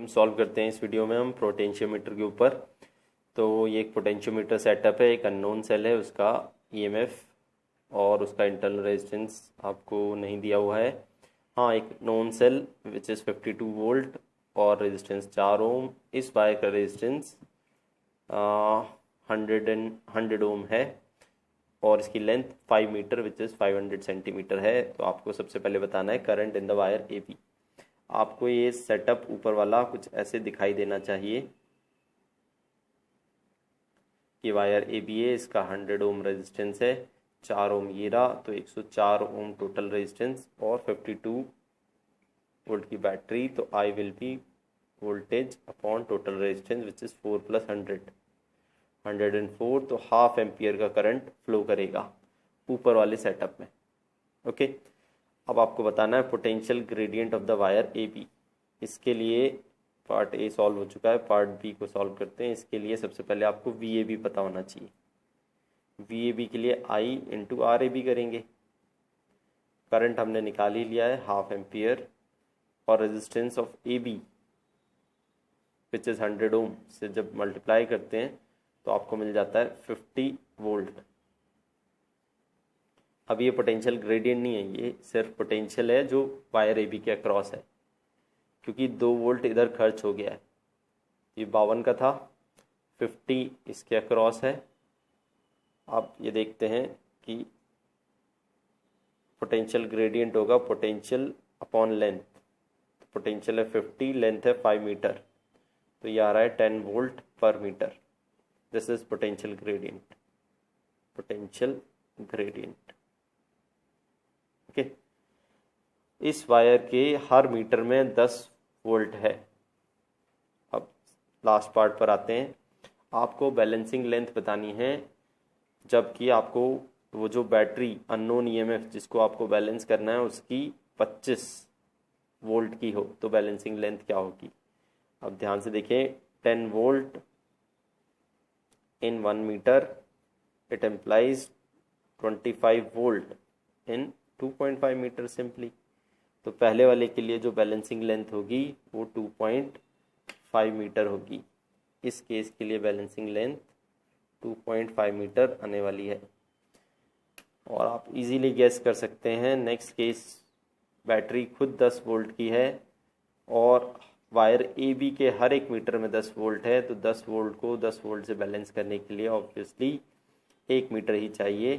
Solve करते हैं इस वीडियो में हम पोटेंशियोमीटर के ऊपर। तो ये एक पोटेंशियोमीटर सेटअप है, एक अननोन सेल है, उसका ईएमएफ और उसका इंटरनल रेजिस्टेंस आपको नहीं दिया हुआ है। हाँ, एक known cell which is 52 volt और रेजिस्टेंस 4 ओम। इस वायर का रेजिस्टेंस 100 ओम है और इसकी length 5 metre which is 500 centimetre है। तो आपको सबसे पहले बताना है current in the wire A B. आपको ये सेटअप ऊपर वाला कुछ ऐसे दिखाई देना चाहिए कि वायर ए बी है, इसका 100 ओम रेजिस्टेंस है, 4 ओम ये रहा, तो 104 ओम टोटल रेजिस्टेंस और 52 वोल्ट की बैटरी। तो I will be voltage upon total resistance which is 4 + 104। तो हाफ एम्पियर का करंट फ्लो करेगा ऊपर वाले सेटअप में। ओके, अब आपको बताना है potential gradient of the wire A B. इसके लिए पार्ट ए सॉल्व हो चुका है, पार्ट बी को सॉल्व करते हैं। इसके लिए सबसे पहले आपको वी ए बी पता होना चाहिए। वी ए बी के लिए I into R A B करेंगे। करंट हमने निकाल ही लिया है हाफ एम्पियर और resistance of A B which is 100 ohm से जब मल्टीप्लाई करते हैं तो आपको मिल जाता है 50 वोल्ट। अब ये पोटेंशियल ग्रेडियंट नहीं है, ये सिर्फ पोटेंशियल है जो वायर ए बी के अक्रॉस है, क्योंकि 2 वोल्ट इधर खर्च हो गया है। ये 52 का था, 50 इसके अक्रॉस है। अब ये देखते हैं कि पोटेंशियल ग्रेडियंट होगा पोटेंशियल अपॉन लेंथ। तो पोटेंशियल है 50, लेंथ है 5 मीटर, तो ये आ रहा है 10 वोल्ट पर metre. This is potential gradient, potential gradient. Okay, इस वायर के हर मीटर में 10 वोल्ट है। अब लास्ट पार्ट पर आते हैं। आपको बैलेंसिंग लेंथ बतानी है, जबकि आपको वो जो बैटरी अननोन ईएमएफ जिसको आपको बैलेंस करना है उसकी 25 वोल्ट की हो, तो बैलेंसिंग लेंथ क्या होगी। अब ध्यान से देखें, 10 volt in 1 metre, it implies 25 volt in 2.5 metre simply. तो पहले वाले के लिए जो बैलेंसिंग लेंथ होगी वो 2.5 मीटर होगी। इस केस के लिए बैलेंसिंग लेंथ 2.5 मीटर आने वाली है। और आप इजीली गेस कर सकते हैं, नेक्स्ट केस बैटरी खुद 10 वोल्ट की है और वायर ए बी के हर एक मीटर में 10 वोल्ट है। तो 10 वोल्ट को 10 वोल्ट से बैलेंस करने के लिए ऑब्वियसली 1 मीटर ही चाहिए।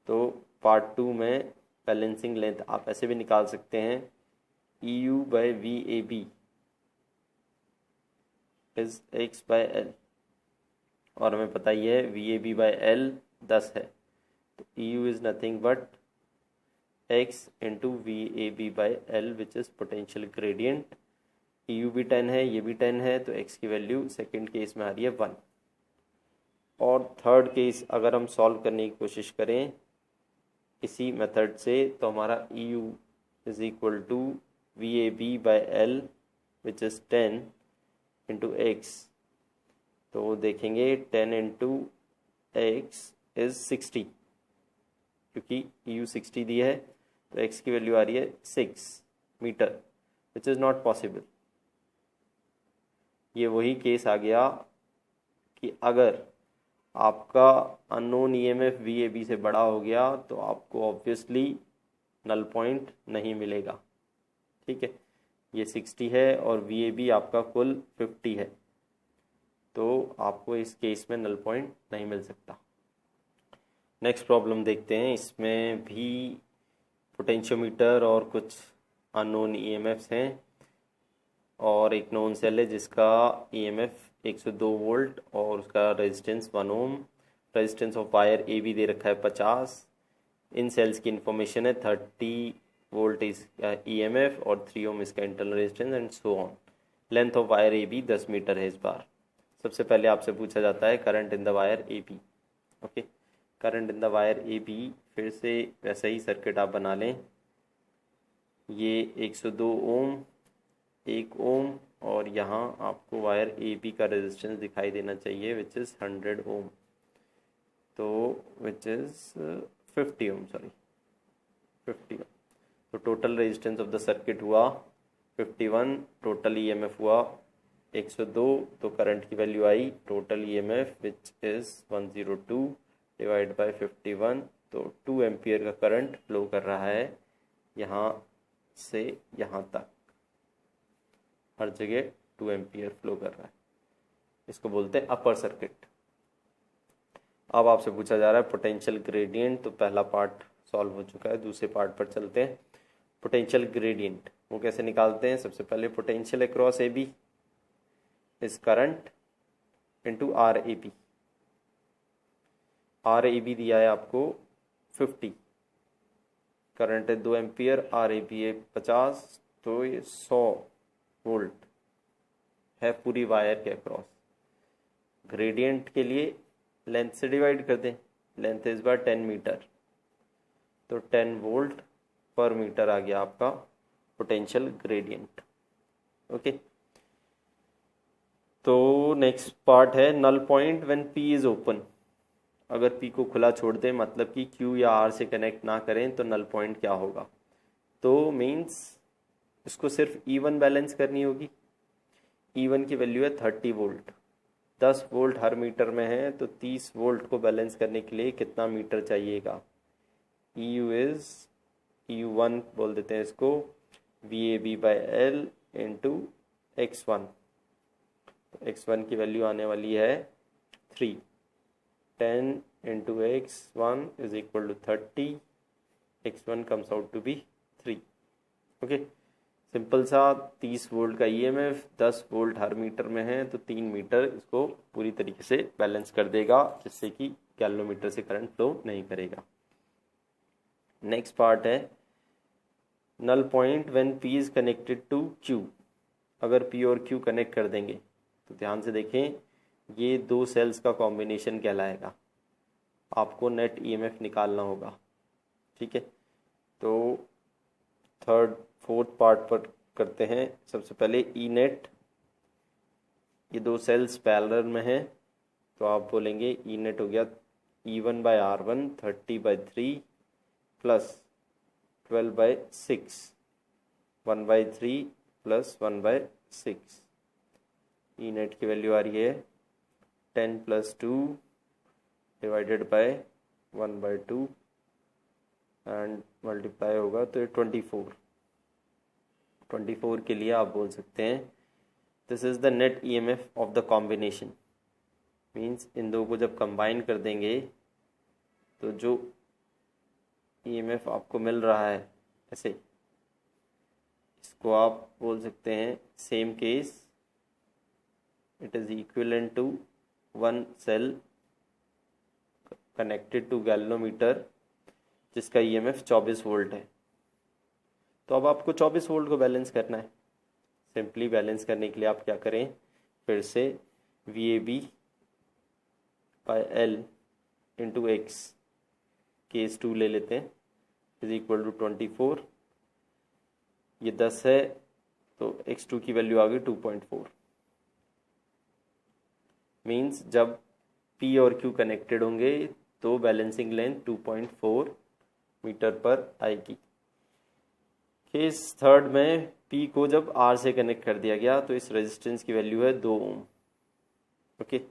तो पार्ट 2 में बैलेंसिंग लेंथ आप ऐसे भी निकाल सकते हैं, E U by V A B is X by L, और हमें पता ही है V A B by L 10 है। तो E U is nothing but X into V A B by L which is potential gradient. E U भी 10 है, ये भी 10 है, तो एक्स की वैल्यू सेकेंड केस में आ रही है 1। और थर्ड केस अगर हम सॉल्व करने की कोशिश करें इसी मेथड से, तो हमारा E U is equal to V A B by L which is 10 into X. तो देखेंगे 10 इंटू एक्स इज 60, क्योंकि ई यू 60 दी है, तो एक्स की वैल्यू आ रही है 6 metre which is not possible. ये वही केस आ गया कि अगर आपका unknown EMF V A B से बड़ा हो गया तो आपको ऑब्वियसली नल पॉइंट नहीं मिलेगा। ठीक है, ये 60 है और वी ए बी आपका कुल 50 है, तो आपको इस केस में नल पॉइंट नहीं मिल सकता। नेक्स्ट प्रॉब्लम देखते हैं। इसमें भी पोटेंशियोमीटर और कुछ अननोन ईएमएफ्स हैं और एक नोन सेल है जिसका ईएमएफ 102 वोल्ट और उसका resistance 1 ohm. Resistance of wire A B दे रखा है 50। इन सेल्स की इन्फॉर्मेशन है 30 वोल्ट इसका ईएमएफ और 3 ओम इसका internal resistance and so on. Length of wire A B 10 metre है। इस बार सबसे पहले आपसे पूछा जाता है current in the wire A B. Okay, current in the wire A B, फिर से वैसा ही सर्किट आप बना लें। ये 102 ओम, 1 ओम, और यहाँ आपको वायर ए बी का रेजिस्टेंस दिखाई देना चाहिए विच इज़ 100 ओम, तो विच इज़ 50 ओम, सॉरी 50 ओम। तो total resistance of the circuit हुआ 51, टोटल ईएमएफ हुआ 102, तो करंट की value I total EMF which is 102 divide by 51, तो 2 एम्पियर का करंट फ्लो कर रहा है यहाँ से यहाँ तक, हर जगह 2 एम्पियर फ्लो कर रहा है। इसको बोलते हैं अपर सर्किट। अब आपसे पूछा जा रहा है पोटेंशियल ग्रेडियंट, तो पहला पार्ट सॉल्व हो चुका है, दूसरे पार्ट पर चलते हैं। पोटेंशियल ग्रेडियंट वो कैसे निकालते हैं? सबसे पहले potential across A B is current into R A B. R A B दिया है आपको 50, करंट है 2 एम्पियर, आर ए बी है 50, तो ये 100 वोल्ट है पूरी वायर के अक्रॉस। ग्रेडियंट के लिए लेंथ से डिवाइड कर दें, लेंथ इज बाय 10 मीटर, तो 10 वोल्ट पर मीटर आ गया आपका पोटेंशियल ग्रेडियंट। ओके, तो नेक्स्ट पार्ट है null point when P is open. अगर पी को खुला छोड़ दें, मतलब कि क्यू या आर से कनेक्ट ना करें, तो नल पॉइंट क्या होगा? तो मीन्स इसको सिर्फ E1 बैलेंस करनी होगी। E1 की वैल्यू है 30 वोल्ट, 10 वोल्ट हर मीटर में है, तो 30 वोल्ट को बैलेंस करने के लिए कितना मीटर चाहिएगा? EU1 बोल देते हैं इसको VAB by L into X1। X1 की वैल्यू आने वाली है 3, 10 into X1 is equal to 30, X1 comes out to be 3। Okay, simple सा 30 वोल्ट का ईएमएफ 10 वोल्ट हर मीटर में है, तो 3 मीटर इसको पूरी तरीके से बैलेंस कर देगा, जिससे कि गैल्वेनोमीटर से करंट फ्लो नहीं करेगा। नेक्स्ट पार्ट है null point when P is connected to Q। अगर P और Q कनेक्ट कर देंगे, तो ध्यान से देखें, ये 2 सेल्स का कॉम्बिनेशन कहलाएगा। आपको नेट ईएमएफ निकालना होगा, ठीक है। तो थर्ड फोर्थ पार्ट पर करते हैं। सबसे पहले ई नेट, ये 2 सेल्स पैरेलल में हैं, तो आप बोलेंगे ई नेट हो गया E1 by R1 30/3 plus 12/6, 1/3 plus 1/6। E net की वैल्यू आ रही है 10 + 2 डिवाइडेड बाय 1/2 एंड मल्टीप्लाई होगा तो 24। 24 के लिए आप बोल सकते हैं this is the net EMF of the combination. Means in दो को जब कंबाइन कर देंगे, तो जो ईएमएफ आपको मिल रहा है ऐसे, इसको आप बोल सकते हैं same case it is equivalent to 1 cell connected to galvanometer जिसका ईएमएफ 24 वोल्ट है। तो अब आपको 24 वोल्ट को बैलेंस करना है। सिंपली बैलेंस करने के लिए आप क्या करें, फिर से VAB by L into X, case 2 ले लेते हैं, इज इक्वल टू 24। ये 10 है, तो X2 की वैल्यू आ गई 2.4। मीन्स जब P और Q कनेक्टेड होंगे, तो बैलेंसिंग लेंथ 2.4 मीटर पर आएगी। केस थर्ड में P को जब R से कनेक्ट कर दिया गया, तो इस रेजिस्टेंस की वैल्यू है 2 ओम। ओके,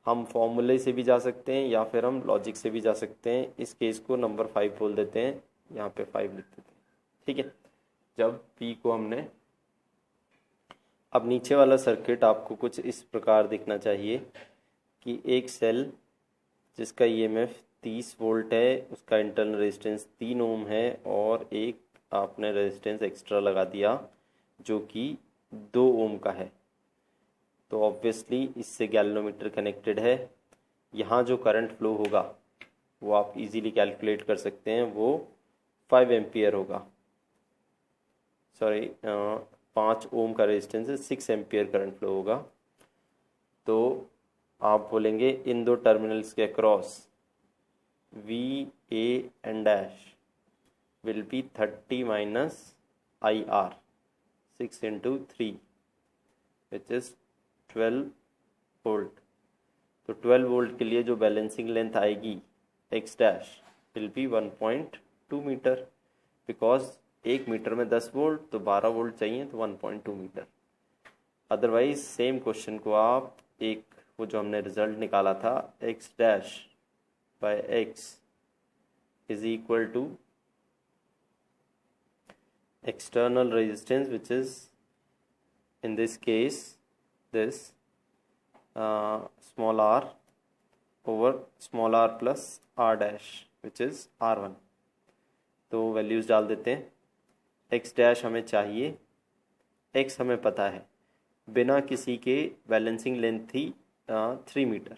हम फॉर्मूले से भी जा सकते हैं या फिर हम लॉजिक से भी जा सकते हैं। इस केस को नंबर 5 बोल देते हैं, यहाँ पे 5 लिख देते हैं, ठीक है। जब P को हमने, अब नीचे वाला सर्किट आपको कुछ इस प्रकार दिखना चाहिए कि एक सेल जिसका ईएमएफ 30 वोल्ट है, उसका इंटरनल रेजिस्टेंस 3 ओम है, और एक आपने रेजिस्टेंस एक्स्ट्रा लगा दिया जो कि 2 ओम का है। तो ऑब्वियसली इससे गैल्वेनोमीटर कनेक्टेड है। यहाँ जो करंट फ्लो होगा वो आप इजीली कैलकुलेट कर सकते हैं, वो 5 एम्पियर होगा। सॉरी, 5 ओम का रेजिस्टेंस है, 6 एम्पियर करंट फ्लो होगा। तो आप बोलेंगे इन दो टर्मिनल्स के across VA and dash will be 30 minus IR, 6 into 3 which is 12 volt. तो 12 वोल्ट के लिए जो बैलेंसिंग लेंथ आएगी X डैश will be 1.2 मीटर, बिकॉज 1 मीटर में 10 वोल्ट, तो 12 वोल्ट चाहिए, तो 1.2 मीटर। अदरवाइज सेम क्वेश्चन को आप एक वो जो हमने रिजल्ट निकाला था X dash by X is equal to external resistance, which is in this case this small r over small r plus r dash, which is r1. तो values डाल देते हैं. x डैश हमें चाहिए, x हमें पता है, बिना किसी के बैलेंसिंग लेंथ थी 3 मीटर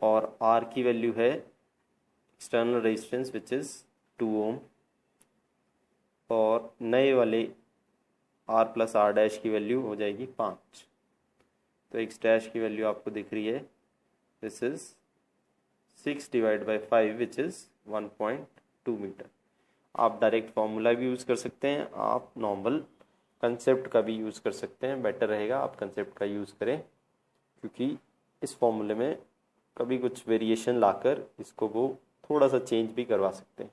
और r की वैल्यू है एक्सटर्नल रेजिस्टेंस विच इज़ 2 ओम और नए वाले r प्लस r डैश की वैल्यू हो जाएगी 5. तो x डैश की वैल्यू आपको दिख रही है, this is 6 divide by 5 which is 1.2 metre. आप डायरेक्ट फार्मूला भी यूज़ कर सकते हैं, आप नॉर्मल कंसेप्ट का भी यूज़ कर सकते हैं. बेटर रहेगा आप कंसेप्ट का यूज़ करें, क्योंकि इस फॉर्मूले में कभी कुछ वेरिएशन लाकर इसको वो थोड़ा सा चेंज भी करवा सकते हैं.